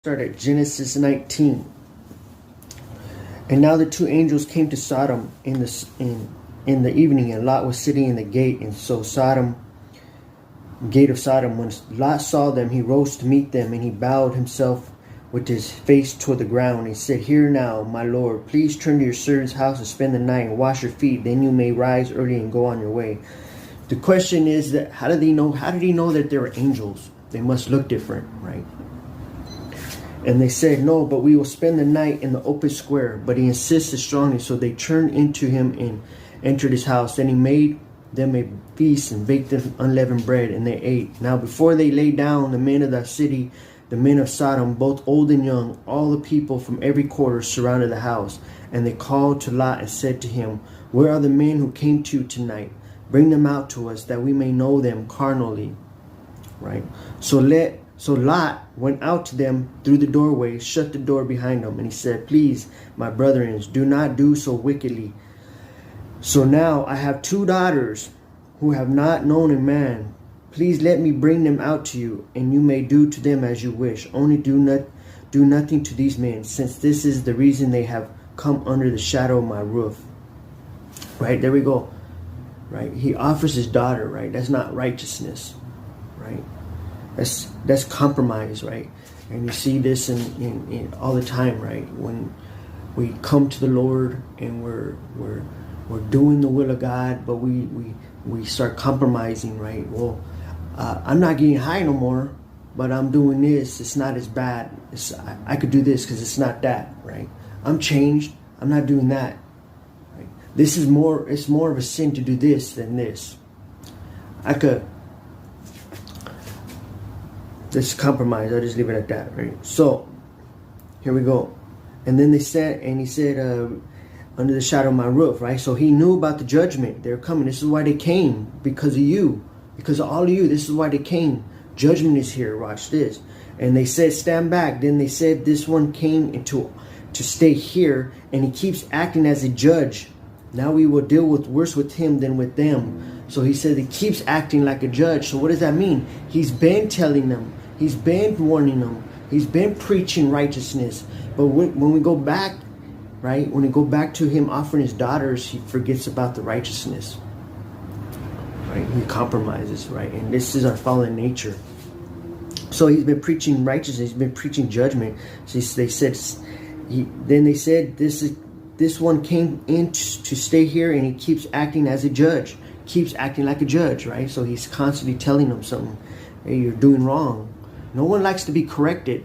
Start at Genesis 19. And now the two angels came to Sodom in the evening, and Lot was sitting in the gate. And so gate of Sodom, when Lot saw them, he rose to meet them, and he bowed himself with his face toward the ground. He said, "Here now, my Lord, please turn to your servant's house and spend the night and wash your feet. Then you may rise early and go on your way." The question is that how did he know that they were angels? They must look different, right? And they said, "No, but we will spend the night in the open square." But he insisted strongly, so they turned into him and entered his house. Then he made them a feast and baked them unleavened bread, and they ate. Now before they lay down, the men of the city, the men of Sodom, both old and young, all the people from every quarter surrounded the house. And they called to Lot and said to him, "Where are the men who came to you tonight? Bring them out to us, that we may know them carnally." Right? So Lot went out to them through the doorway, shut the door behind him, and he said, "Please, my brethren, do not do so wickedly. So now I have two daughters who have not known a man. Please let me bring them out to you, and you may do to them as you wish. Only do nothing to these men, since this is the reason they have come under the shadow of my roof." Right? There we go. Right? He offers his daughter, right? That's not righteousness, right? That's compromise, right? And you see this in all the time, right? When we come to the Lord and we're doing the will of God, but we start compromising, right? Well, I'm not getting high no more, but I'm doing this. It's not as bad. I could do this because it's not that, right? I'm changed. I'm not doing that. Right? It's more of a sin to do this than this. Let's compromise. I'll just leave it at that, right? So, here we go. And then he said, under the shadow of my roof, right? So he knew about the judgment. They're coming. This is why they came. Because of you. Because of all of you. This is why they came. Judgment is here. Watch this. And they said, "Stand back." Then they said, "This one came to stay here, and he keeps acting as a judge. Now we will deal worse with him than with them." So he said he keeps acting like a judge. So what does that mean? He's been telling them. He's been warning them. He's been preaching righteousness. But when we go back, right? When we go back to him offering his daughters, he forgets about the righteousness. Right? He compromises, right? And this is our fallen nature. So he's been preaching righteousness. He's been preaching judgment. So they said, this one came in to stay here, and he keeps acting as a judge. Keeps acting like a judge, right? So he's constantly telling them something. Hey, you're doing wrong. No one likes to be corrected.